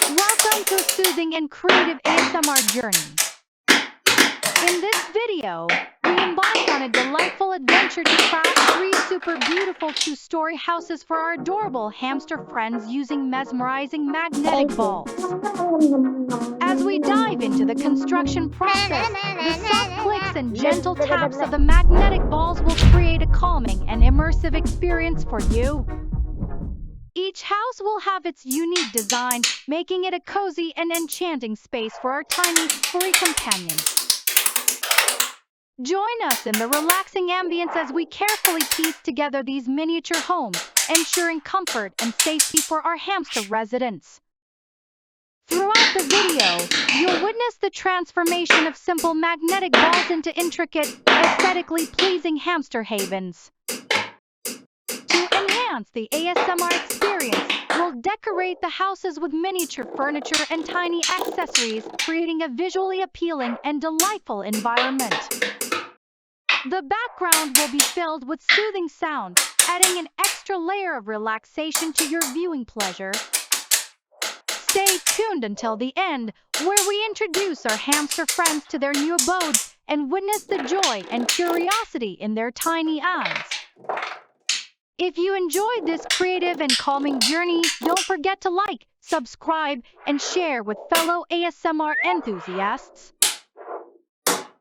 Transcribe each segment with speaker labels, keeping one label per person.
Speaker 1: Welcome to a soothing and creative ASMR journey. In this video, we embark on a delightful adventure to craft three super beautiful two-story houses for our adorable hamster friends using mesmerizing magnetic balls. As we dive into the construction process, the soft clicks and gentle taps of the magnetic balls will create a calming and immersive experience for you. Each house will have its unique design, making it a cozy and enchanting space for our tiny, furry companions. Join us in the relaxing ambience as we carefully piece together these miniature homes, ensuring comfort and safety for our hamster residents. Throughout the video, you'll witness the transformation of simple magnetic balls into intricate, aesthetically pleasing hamster havens. To enhance the ASMR experience, we'll decorate the houses with miniature furniture and tiny accessories, creating a visually appealing and delightful environment. The background will be filled with soothing sounds, adding an extra layer of relaxation to your viewing pleasure. Stay tuned until the end, where we introduce our hamster friends to their new abodes and witness the joy and curiosity in their tiny eyes. If you enjoyed this creative and calming journey, don't forget to like, subscribe, and share with fellow ASMR enthusiasts.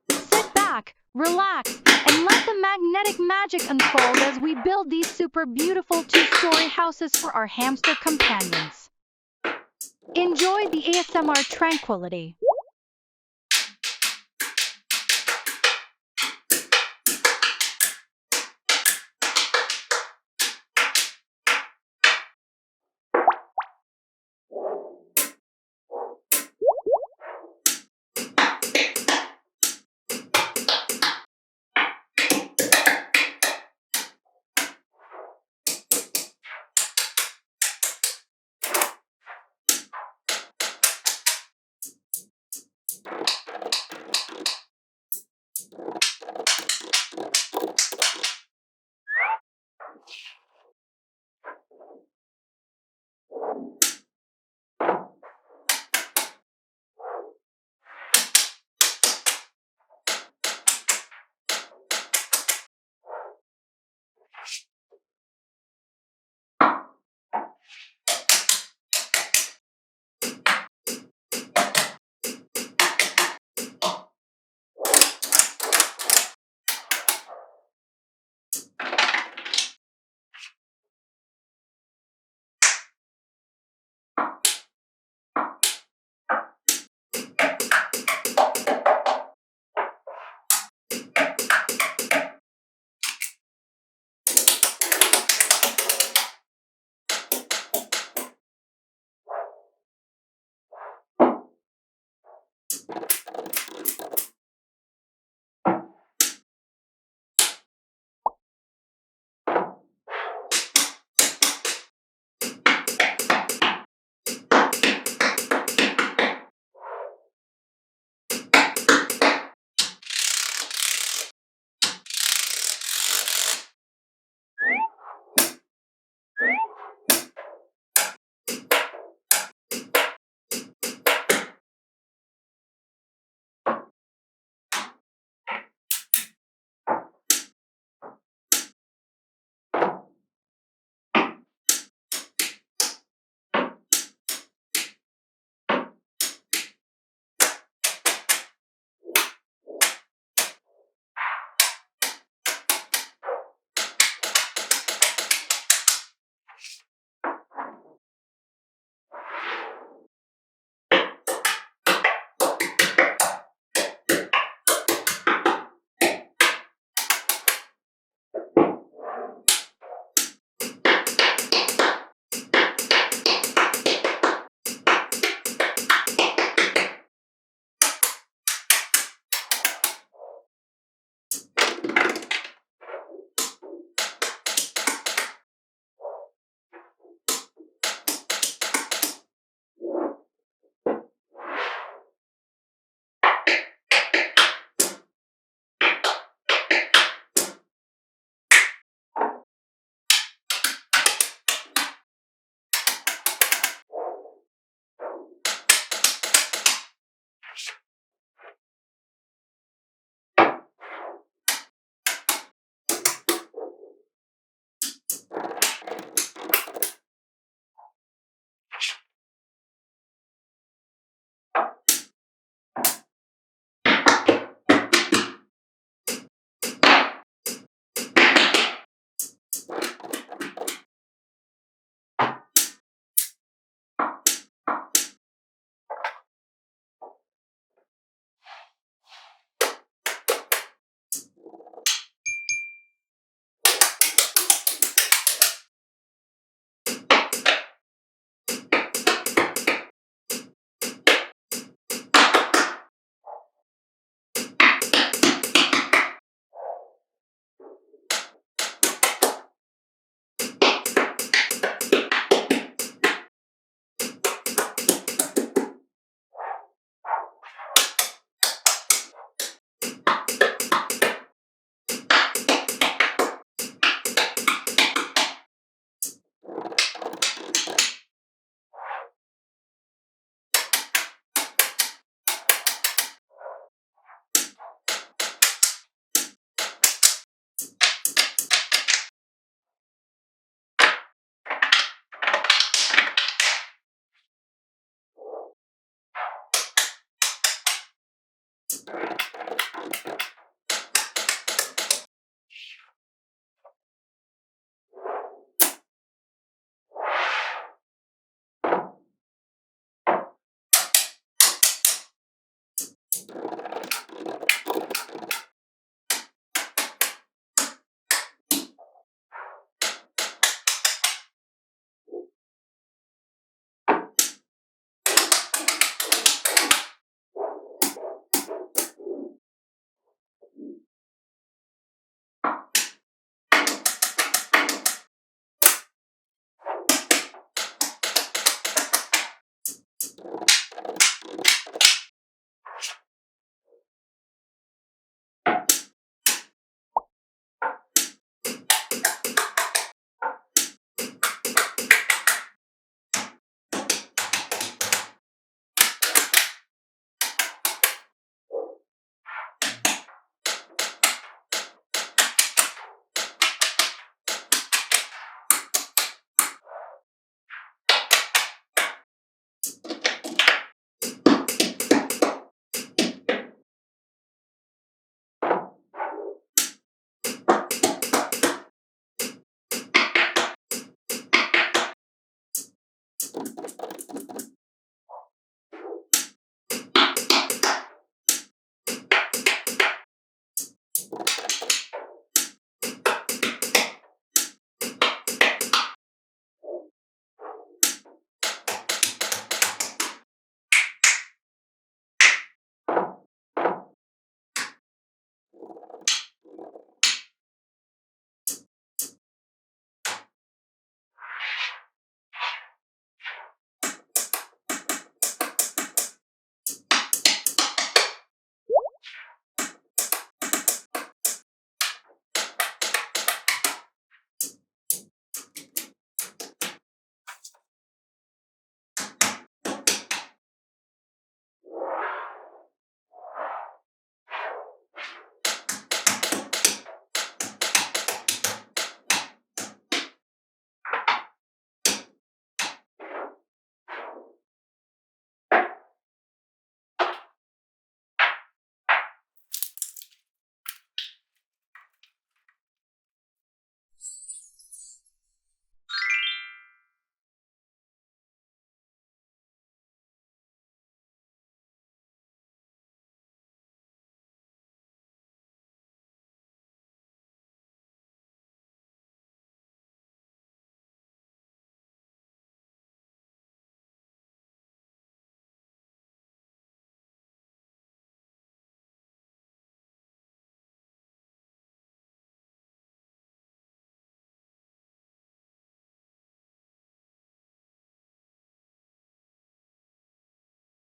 Speaker 1: Sit back, relax, and let the magnetic magic unfold as we build these super beautiful two-story houses for our hamster companions. Enjoy the ASMR tranquility.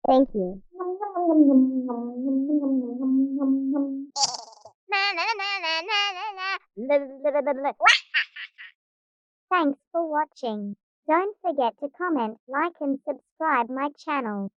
Speaker 2: Thank you. Thanks for watching. Don't forget to comment, like and subscribe my channel.